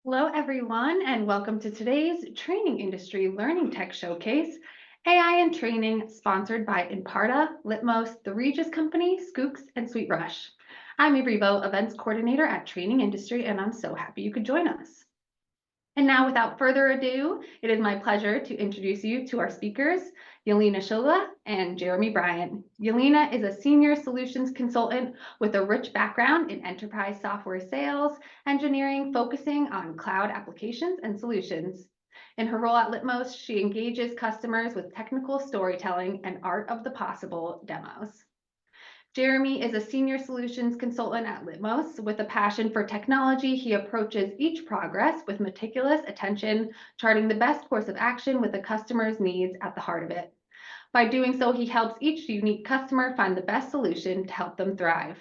Hello, everyone, and welcome to today's Training Industry Learning Tech Showcase, AI and Training, sponsored by Imparta, Litmos, The Regis Company, Skooks, and SweetRush. I'm Avery Vo, Events Coordinator at Training Industry, and I'm so happy you could join us. And now, without further ado, it is my pleasure to introduce you to our speakers, Yelina Shulla and Jeremy Bryant. Yelina is a senior solutions consultant with a rich background in enterprise software sales, engineering, focusing on cloud applications and solutions. In her role at Litmos, she engages customers with technical storytelling and art of the possible demos. Jeremy is a senior solutions consultant at Litmos. With a passion for technology, he approaches each progress with meticulous attention, charting the best course of action with the customer's needs at the heart of it. By doing so, he helps each unique customer find the best solution to help them thrive.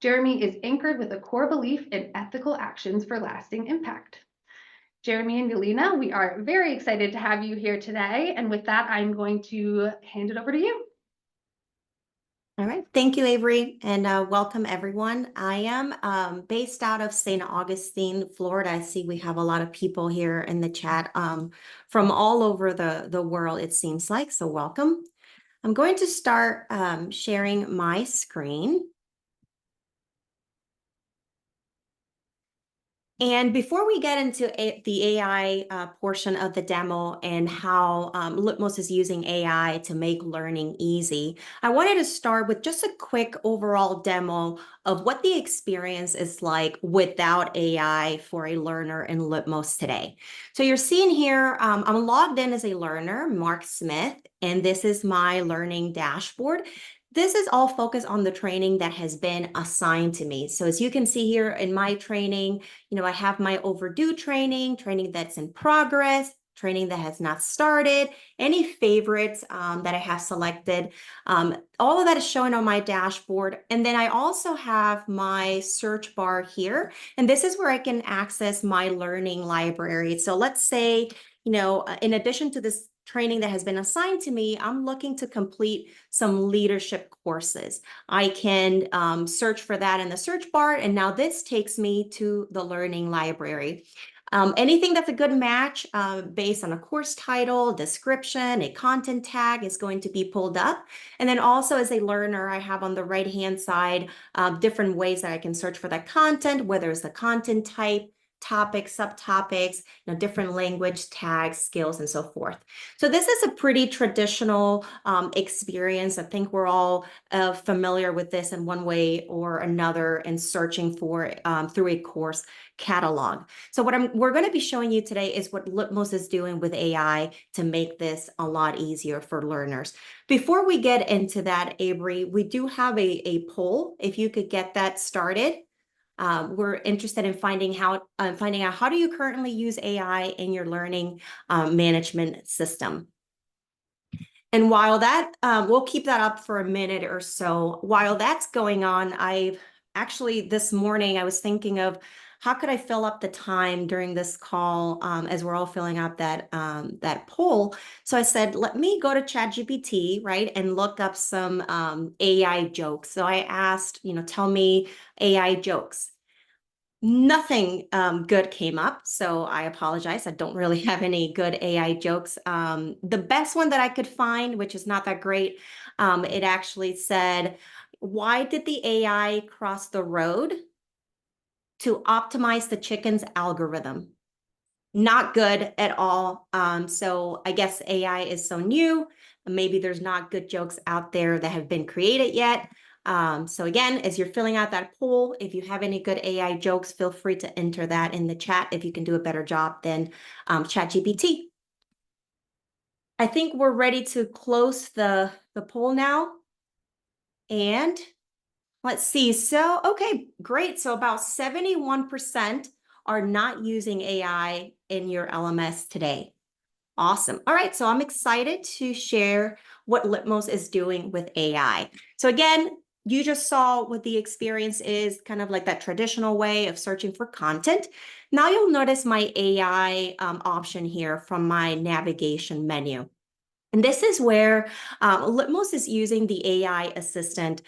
Jeremy is anchored with a core belief in ethical actions for lasting impact. Jeremy and Yelina, we are very excited to have you here today. And with that, I'm going to hand it over to you. All right. Thank you, Avery, and welcome, everyone. I am based out of St. Augustine, Florida. I see we have a lot of people here in the chat from all over the world, it seems like, so welcome. I'm going to start sharing my screen. And before we get into the AI portion of the demo and how Litmos is using AI to make learning easy, I wanted to start with just a quick overall demo of what the experience is like without AI for a learner in Litmos today. So you're seeing here, I'm logged in as a learner, Mark Smith, and this is my learning dashboard. This is all focused on the training that has been assigned to me. So as you can see here in my training, I have my overdue training that's in progress, training that has not started, any favorites that I have selected. All of that is showing on my dashboard. And then I also have my search bar here. And this is where I can access my learning library. So let's say, in addition to this training that has been assigned to me, I'm looking to complete some leadership courses. I can search for that in the search bar, and now this takes me to the learning library. Anything that's a good match based on a course title, description, a content tag is going to be pulled up. And then also as a learner, I have on the right-hand side different ways that I can search for that content, whether it's the content type, topics, subtopics, different language tags, skills, and so forth. So this is a pretty traditional experience. I think we're all familiar with this in one way or another in searching for through a course catalog. So what we're going to be showing you today is what Litmos is doing with AI to make this a lot easier for learners. Before we get into that, Avery, we do have a poll. If you could get that started. We're interested in finding out how do you currently use AI in your learning management system. And while that, we'll keep that up for a minute or so. While that's going on, this morning, I was thinking of how could I fill up the time during this call as we're all filling out that poll. So I said, let me go to ChatGPT, right, and look up some AI jokes. So I asked, tell me AI jokes. Nothing good came up, so I apologize. I don't really have any good AI jokes. The best one that I could find, which is not that great, it actually said, why did the AI cross the road to optimize the chicken's algorithm? Not good at all. So I guess AI is so new. Maybe there's not good jokes out there that have been created yet. So again, as you're filling out that poll, if you have any good AI jokes, feel free to enter that in the chat if you can do a better job than ChatGPT. I think we're ready to close the poll now. And let's see. So, okay, great. So about 71% are not using AI in your LMS today. Awesome. All right, so I'm excited to share what Litmos is doing with AI. So again, you just saw what the experience is, kind of like that traditional way of searching for content. Now you'll notice my AI option here from my navigation menu. And this is where Litmos is using the AI assistant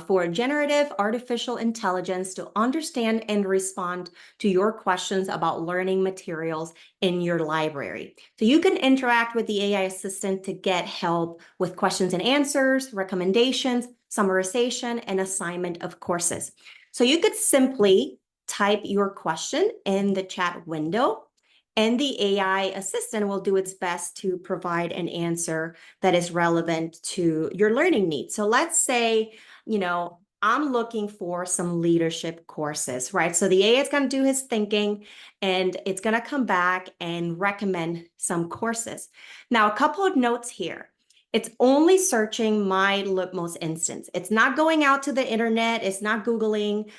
for generative artificial intelligence to understand and respond to your questions about learning materials in your library. So you can interact with the AI assistant to get help with questions and answers, recommendations, summarization, and assignment of courses. So you could simply type your question in the chat window, and the AI assistant will do its best to provide an answer that is relevant to your learning needs. So let's say, I'm looking for some leadership courses, right? So the AI is going to do his thinking and it's going to come back and recommend some courses. Now, a couple of notes here. It's only searching my Litmos instance. It's not going out to the internet. It's not Googling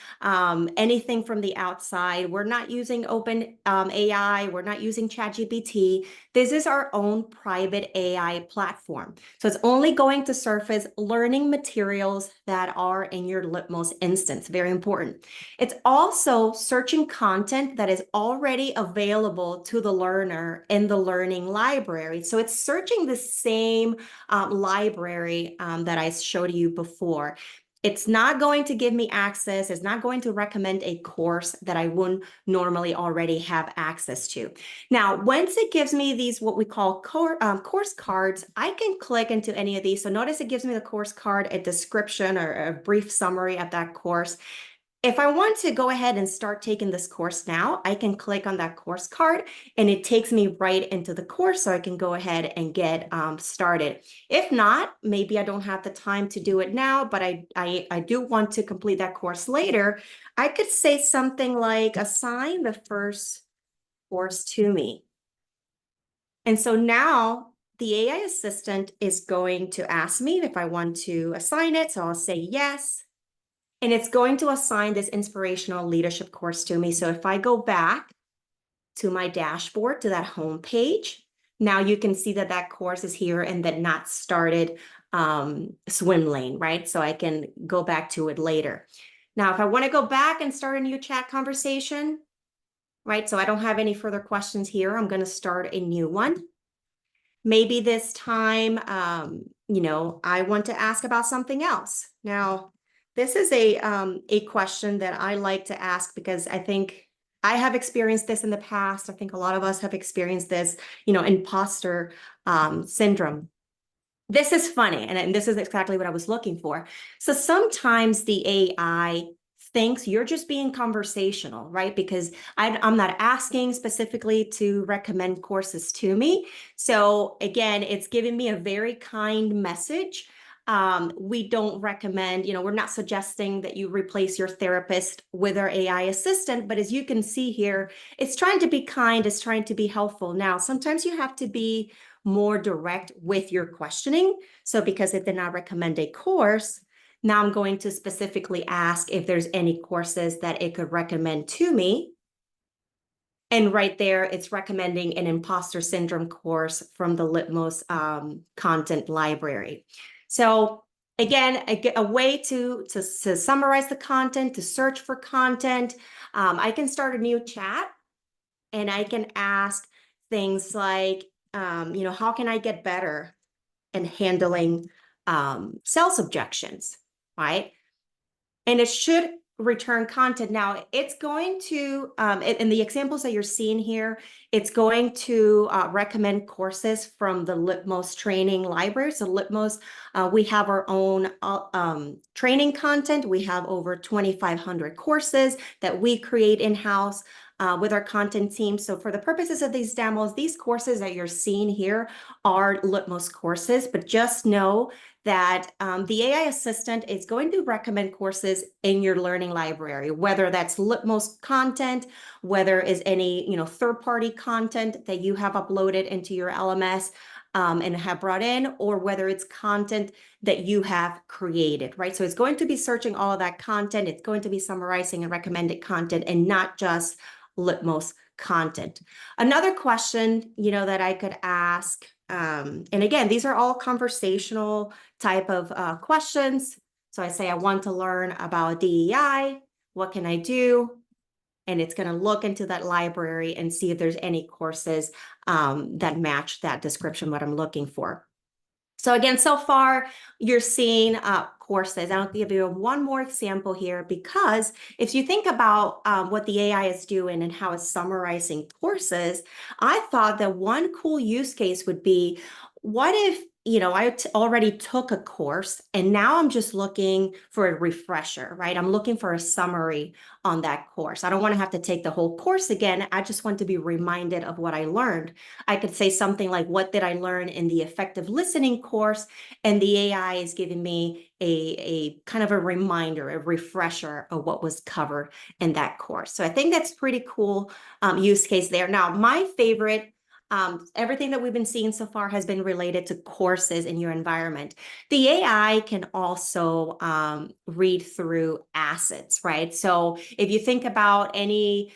anything from the outside. We're not using open AI. We're not using ChatGPT. This is our own private AI platform. So it's only going to surface learning materials that are in your Litmos instance. Very important. It's also searching content that is already available to the learner in the learning library. So it's searching the same library that I showed you before. It's not going to give me access. It's not going to recommend a course that I wouldn't normally already have access to. Now, once it gives me these, what we call course cards, I can click into any of these. So notice it gives me the course card, a description or a brief summary of that course. If I want to go ahead and start taking this course now, I can click on that course card and it takes me right into the course, so I can go ahead and get started. If not, maybe I don't have the time to do it now, but I do want to complete that course later. I could say something like, assign the first course to me. And so now the AI assistant is going to ask me if I want to assign it. So I'll say yes. And it's going to assign this inspirational leadership course to me. So if I go back to my dashboard, to that home page, now you can see that that course is here and that not started swim lane, right? So I can go back to it later. Now, if I want to go back and start a new chat conversation, right? So I don't have any further questions here. I'm going to start a new one. Maybe this time, I want to ask about something else. Now, this is a question that I like to ask because I think I have experienced this in the past. I think a lot of us have experienced this, imposter syndrome. This is funny, and this is exactly what I was looking for. So sometimes the AI thinks you're just being conversational, right? Because I'm not asking specifically to recommend courses to me. So again, it's giving me a very kind message. We don't recommend, we're not suggesting that you replace your therapist with our AI assistant, but as you can see here, it's trying to be kind, it's trying to be helpful. Now, sometimes you have to be more direct with your questioning. So because it did not recommend a course, now I'm going to specifically ask if there's any courses that it could recommend to me. And right there, it's recommending an imposter syndrome course from the Litmos content library. So again, a way to summarize the content, to search for content. I can start a new chat and I can ask things like, how can I get better in handling sales objections, right? And it should return content. Now, it's going to, in the examples that you're seeing here, it's going to recommend courses from the Litmos training library. So Litmos, we have our own training content. We have over 2,500 courses that we create in-house with our content team. So for the purposes of these demos, these courses that you're seeing here are Litmos courses, but just know that the AI assistant is going to recommend courses in your learning library, whether that's Litmos content, whether is any third-party content that you have uploaded into your LMS and have brought in, or whether it's content that you have created, right? So it's going to be searching all of that content. It's going to be summarizing and recommended content and not just Litmos content. Another question, that I could ask, and again, these are all conversational type of questions. So I say, I want to learn about DEI. What can I do? And it's going to look into that library and see if there's any courses that match that description, what I'm looking for. So again, so far you're seeing courses. I'll give you one more example here, because if you think about what the AI is doing and how it's summarizing courses, I thought that one cool use case would be, what if, I already took a course and now I'm just looking for a refresher, right? I'm looking for a summary on that course. I don't want to have to take the whole course again. I just want to be reminded of what I learned. I could say something like, what did I learn in the effective listening course? And the AI is giving me a kind of a reminder, a refresher of what was covered in that course. So I think that's pretty cool use case there. Now, my favorite, everything that we've been seeing so far has been related to courses in your environment. The AI can also read through assets, right? So if you think about any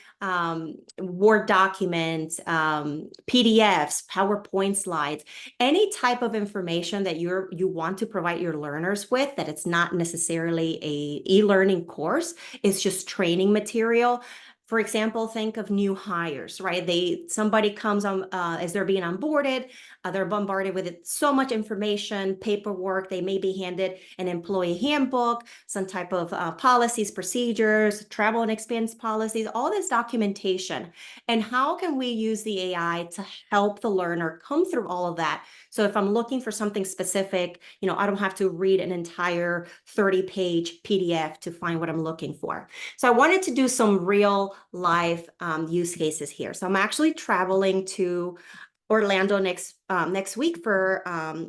Word documents, PDFs, PowerPoint slides, any type of information that you want to provide your learners with, that it's not necessarily a e-learning course, it's just training material. For example, think of new hires, right? Somebody comes on as they're being onboarded, they're bombarded with so much information, paperwork. They may be handed an employee handbook, some type of policies, procedures, travel and expense policies, all this documentation. And how can we use the AI to help the learner come through all of that? So if I'm looking for something specific, I don't have to read an entire 30-page PDF to find what I'm looking for. So I wanted to do some real life use cases here. So I'm actually traveling to Orlando next week for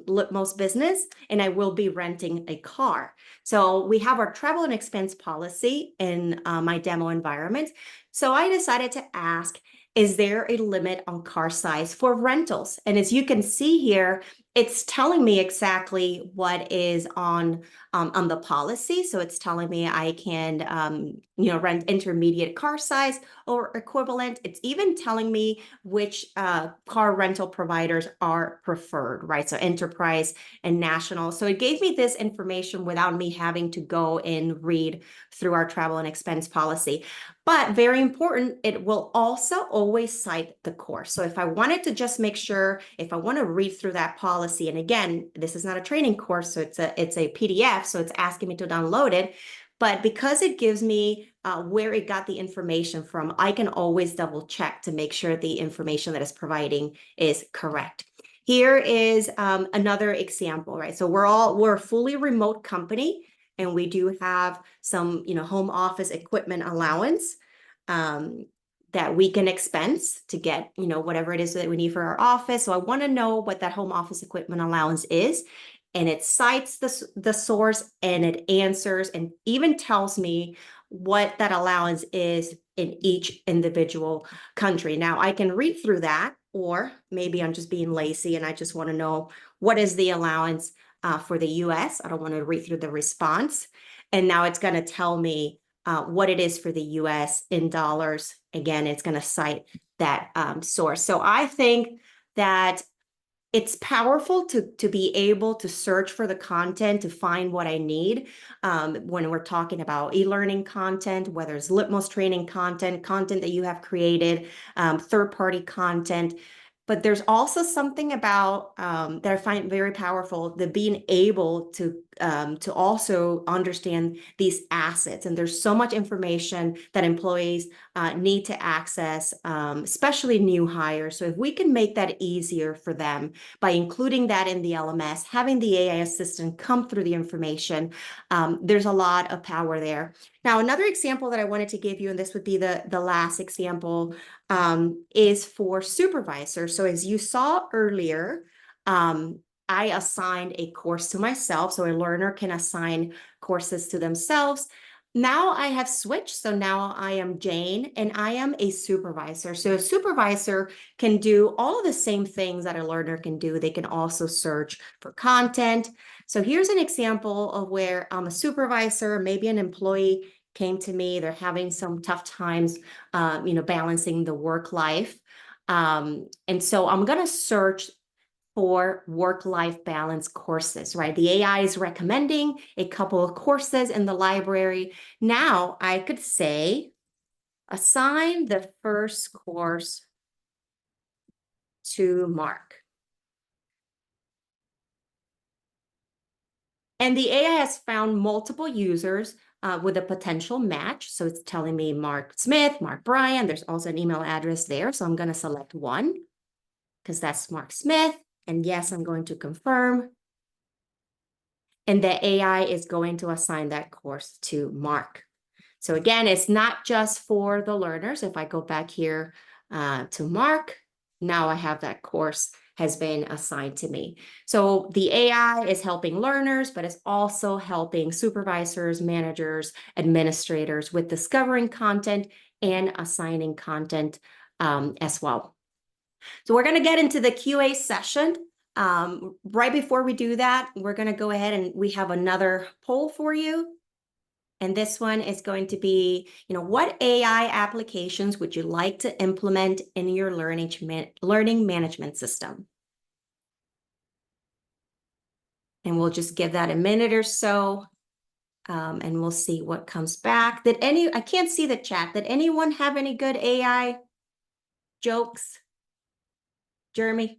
Litmos business, and I will be renting a car. So we have our travel and expense policy in my demo environment. So I decided to ask, is there a limit on car size for rentals? And as you can see here, it's telling me exactly what is on the policy. So it's telling me I can rent intermediate car size or equivalent. It's even telling me which car rental providers are preferred, right? So enterprise and national. So it gave me this information without me having to go and read through our travel and expense policy. But very important, it will also always cite the course. So if I wanted to just make sure, if I want to read through that policy, and again, this is not a training course, so it's a PDF, so it's asking me to download it. But because it gives me where it got the information from, I can always double check to make sure the information that it's providing is correct. Here is another example, right? So we're a fully remote company, and we do have some, home office equipment allowance that we can expense to get, whatever it is that we need for our office. So I want to know what that home office equipment allowance is. And it cites the source, and it answers and even tells me what that allowance is in each individual country. Now I can read through that, or maybe I'm just being lazy and I just want to know what is the allowance for the US. I don't want to read through the response. And now it's going to tell me what it is for the US in dollars. Again, it's going to cite that source. So I think that it's powerful to be able to search for the content to find what I need when we're talking about e-learning content, whether it's Litmos training content, content that you have created, third-party content. But there's also something about that I find very powerful, the being able to also understand these assets. And there's so much information that employees need to access, especially new hires. So if we can make that easier for them by including that in the LMS, having the AI assistant come through the information, there's a lot of power there. Now, another example that I wanted to give you, and this would be the last example, is for supervisors. So as you saw earlier, I assigned a course to myself, so a learner can assign courses to themselves. Now I have switched, so now I am Jane and I am a supervisor. So a supervisor can do all of the same things that a learner can do. They can also search for content. So here's an example of where I'm a supervisor, maybe an employee came to me, they're having some tough times, balancing the work life. And so I'm going to search for work-life balance courses, right? The AI is recommending a couple of courses in the library. Now I could say, assign the first course to Mark. And the AI has found multiple users with a potential match. So it's telling me Mark Smith, Mark Bryant. There's also an email address there. So I'm going to select one because that's Mark Smith. And yes, I'm going to confirm. And the AI is going to assign that course to Mark. So again, it's not just for the learners. If I go back here to Mark, now I have that course has been assigned to me. So the AI is helping learners, but it's also helping supervisors, managers, administrators with discovering content and assigning content as well. So we're going to get into the QA session. Right before we do that, we're going to go ahead and we have another poll for you. And this one is going to be, what AI applications would you like to implement in your learning management system? And we'll just give that a minute or so, and we'll see what comes back. I can't see the chat. Did anyone have any good AI jokes? Jeremy,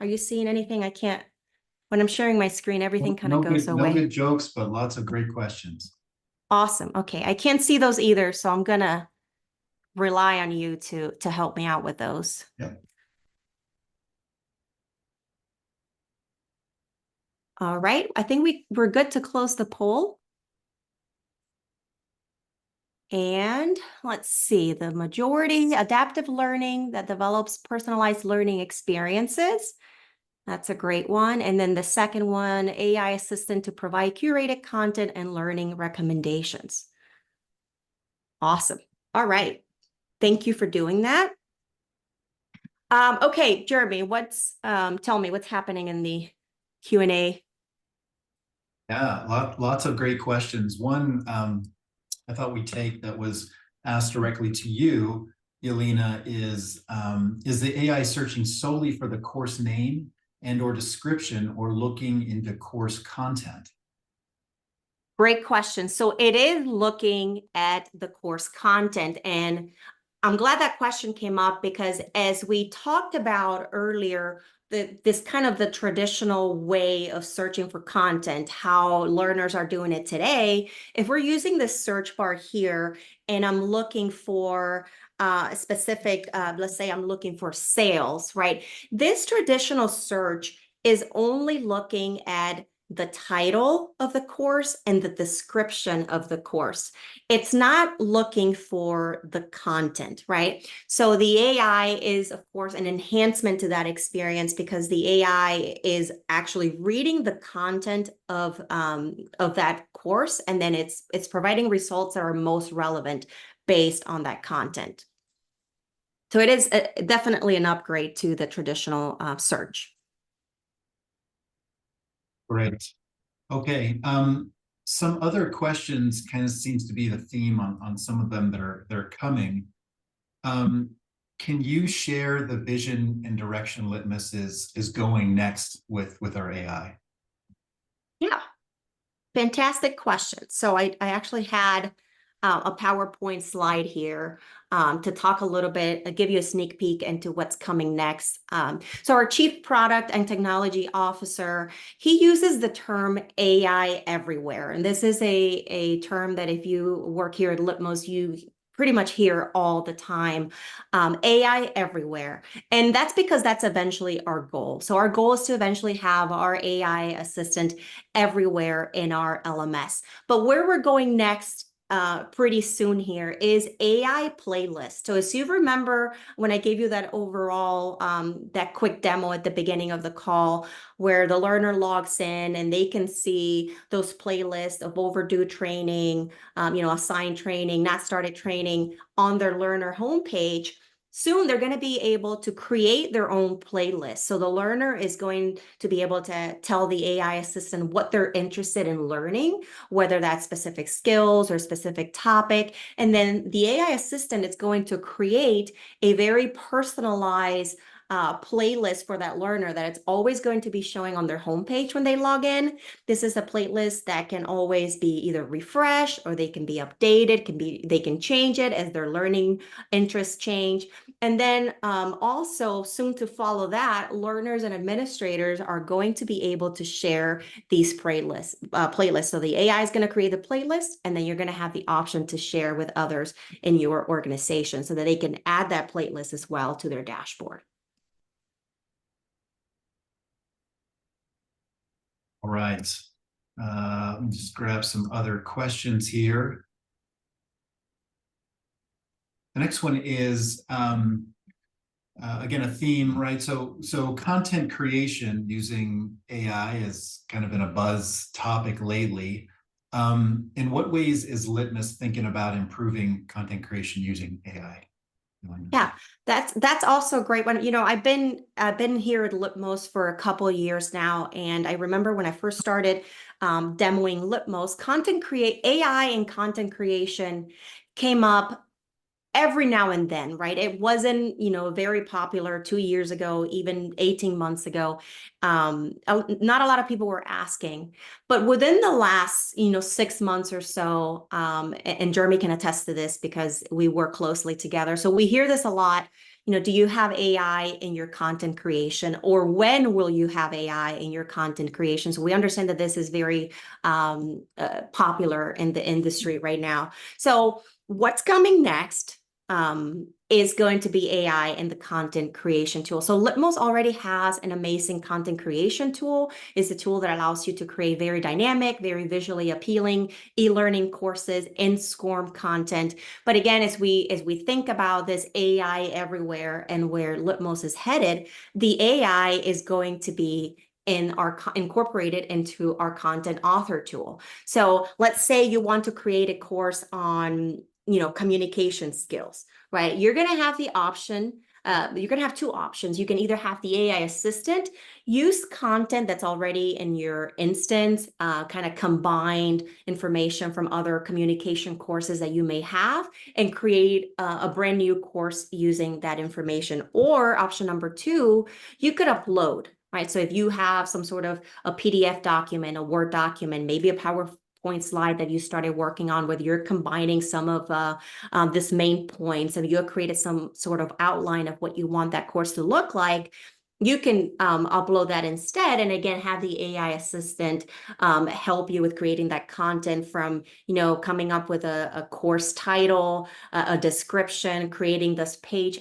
are you seeing anything? I can't, when I'm sharing my screen, everything kind of goes away. No good jokes, but lots of great questions. Awesome. Okay, I can't see those either, so I'm gonna rely on you to help me out with those. Yeah. All right, I think we're good to close the poll. And let's see, the majority, adaptive learning that develops personalized learning experiences. That's a great one. And then the second one, AI assistant to provide curated content and learning recommendations. Awesome. All right. Thank you for doing that. Okay, Jeremy, tell me what's happening in the Q&A. Yeah, lots of great questions. One I thought we'd take that was asked directly to you, Yelina, is the AI searching solely for the course name and or description or looking into course content? Great question. So it is looking at the course content, and I'm glad that question came up because as we talked about earlier, this kind of the traditional way of searching for content, how learners are doing it today, if we're using this search bar here and I'm looking for a specific, let's say I'm looking for sales, right? This traditional search is only looking at the title of the course and the description of the course. It's not looking for the content, right? So the AI is, of course, an enhancement to that experience because the AI is actually reading the content of that course, and then it's providing results that are most relevant based on that content. So it is definitely an upgrade to the traditional search. Great. Okay. Some other questions kind of seems to be the theme on some of them that are coming. Can you share the vision and direction Litmos is going next with our AI? Yeah, fantastic question. So I actually had a PowerPoint slide here to talk a little bit, give you a sneak peek into what's coming next. So our Chief Product and Technology Officer, he uses the term AI everywhere. And this is a term that if you work here at Litmos, you pretty much hear all the time, AI everywhere. And that's because that's eventually our goal. So our goal is to eventually have our AI assistant everywhere in our LMS. But where we're going next pretty soon here is AI playlist. So as you remember, when I gave you that overall, that quick demo at the beginning of the call, where the learner logs in and they can see those playlists of overdue training, assigned training, not started training on their learner homepage. Soon, they're going to be able to create their own playlist. So the learner is going to be able to tell the AI assistant what they're interested in learning, whether that's specific skills or specific topic. And then the AI assistant is going to create a very personalized playlist for that learner that it's always going to be showing on their homepage when they log in. This is a playlist that can always be either refreshed or they can be updated, they can change it as their learning interests change. And then also soon to follow that, learners and administrators are going to be able to share these playlists. So the AI is going to create the playlist, and then you're going to have the option to share with others in your organization so that they can add that playlist as well to their dashboard. All right. Let me just grab some other questions here. The next one is, again, a theme, right? So content creation using AI has kind of been a buzz topic lately. In what ways is Litmos thinking about improving content creation using AI? Yeah, that's also a great one. You know, I've been here at Litmos for a couple of years now, and I remember when I first started demoing Litmos, AI and content creation came up every now and then, right? It wasn't, very popular 2 years ago, even 18 months ago. Not a lot of people were asking, but within the last, 6 months or so, and Jeremy can attest to this because we work closely together. So we hear this a lot. Do you have AI in your content creation, or when will you have AI in your content creation? So we understand that this is very popular in the industry right now. So what's coming next is going to be AI in the content creation tool. So Litmos already has an amazing content creation tool. It's a tool that allows you to create very dynamic, very visually appealing e-learning courses in SCORM content. But again, as we think about this AI everywhere and where Litmos is headed, the AI is going to be incorporated into our content author tool. So let's say you want to create a course on communication skills, right? You're going to have the option. You're going to have two options. You can either have the AI assistant use content that's already in your instance, kind of combined information from other communication courses that you may have, and create a brand new course using that information. Or option number two, you could upload, right? So if you have some sort of a PDF document, a Word document, maybe a PowerPoint slide that you started working on, whether you're combining some of this main points and you have created some sort of outline of what you want that course to look like, you can upload that instead, and again have the AI assistant help you with creating that content, from coming up with a course title, a description, creating this page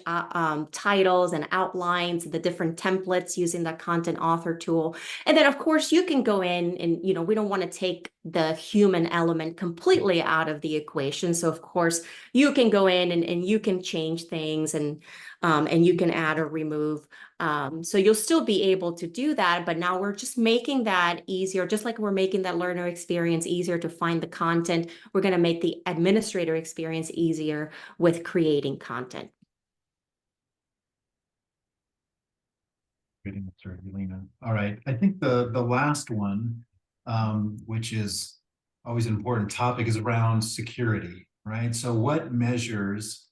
titles and outlines, the different templates using the content author tool. And then of course you can go in and we don't want to take the human element completely out of the equation. So of course you can go in and you can change things, and you can add or remove. So you'll still be able to do that, but now we're just making that easier. Just like we're making that learner experience easier to find the content, we're going to make the administrator experience easier with creating content. Great answer, Yelina. All right, I think the last one, which is always an important topic, is around security, right? So what measures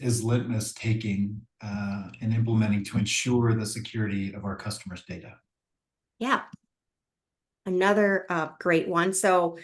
is Litmos taking and implementing to ensure the security of our customers' data? Yeah, another great one. So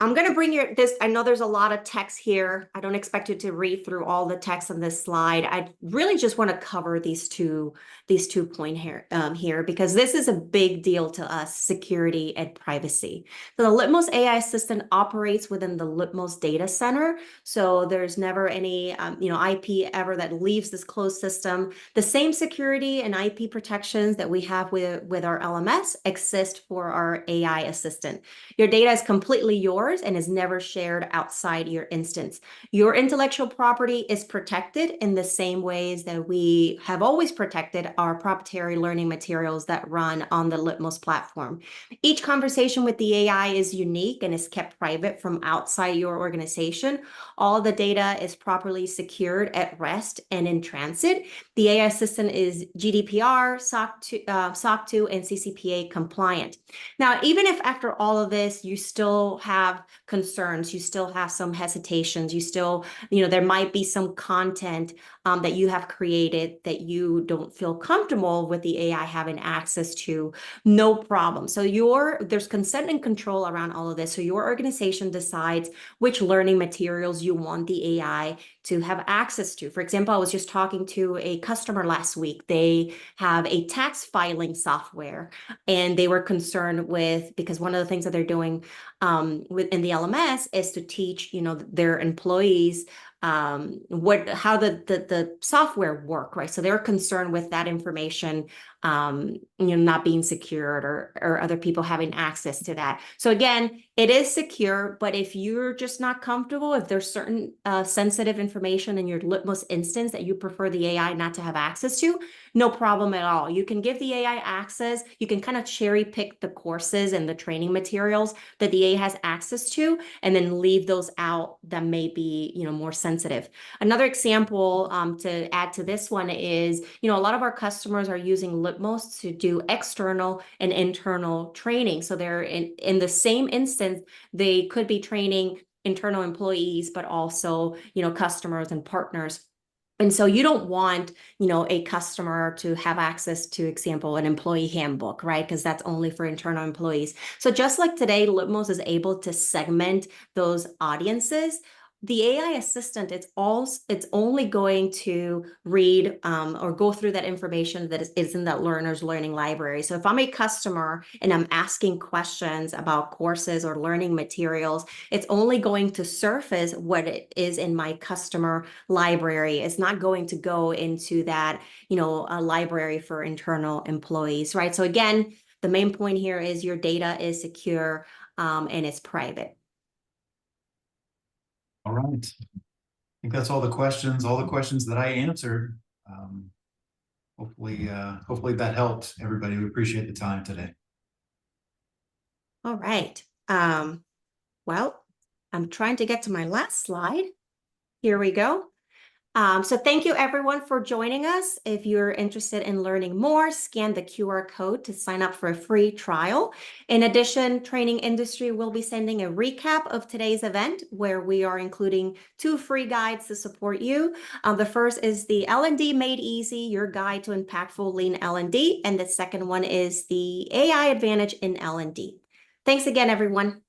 I'm going to bring this. I know there's a lot of text here. I don't expect you to read through all the text on this slide. I really just want to cover these two points here, because this is a big deal to us: security and privacy. So the Litmos AI Assistant operates within the Litmos data center. So there's never any IP ever that leaves this closed system. The same security and IP protections that we have with our LMS exist for our AI assistant. Your data is completely yours and is never shared outside your instance. Your intellectual property is protected in the same ways that we have always protected our proprietary learning materials that run on the Litmos platform. Each conversation with the AI is unique and is kept private from outside your organization. All the data is properly secured at rest and in transit. The AI assistant is GDPR, SOC 2, and CCPA compliant. Now, even if after all of this, you still have have concerns, you still have some hesitations, you still, you know, there might be some content that you have created that you don't feel comfortable with the AI having access to, no problem. So there's consent and control around all of this. So your organization decides which learning materials you want the AI to have access to. For example, I was just talking to a customer last week. They have a tax filing software, and they were concerned with, because one of the things that they're doing within the LMS is to teach, you know, their employees how the software work, right? So they're concerned with that information, you know, not being secured or other people having access to that. So again, it is secure, but if you're just not comfortable, if there's certain sensitive information in your Litmos instance that you prefer the AI not to have access to, no problem at all. You can give the AI access. You can kind of cherry pick the courses and the training materials that the AI has access to, and then leave those out that may be, you know, more sensitive. Another example to add to this one is, you know, a lot of our customers are using Litmos to do external and internal training. So they're in the same instance, they could be training internal employees, but also, you know, customers and partners. And so you don't want, you know, a customer to have access to, example, an employee handbook, right? Because that's only for internal employees. So just like today, Litmos is able to segment those audiences. The AI assistant, it's only going to read or go through that information that is in that learner's learning library. So if I'm a customer and I'm asking questions about courses or learning materials, it's only going to surface what it is in my customer library. It's not going to go into that, you know, a library for internal employees, right? So again, the main point here is your data is secure and it's private. All right. I think that's all the questions that I answered. Hopefully that helped everybody. We appreciate the time today. All right. Well, I'm trying to get to my last slide. Here we go. So thank you everyone for joining us. If you're interested in learning more, scan the QR code to sign up for a free trial. In addition, Training Industry will be sending a recap of today's event where we are including 2 free guides to support you. The first is the L&D Made Easy, your guide to impactful lean L&D. And the second one is the AI Advantage in L&D. Thanks again, everyone.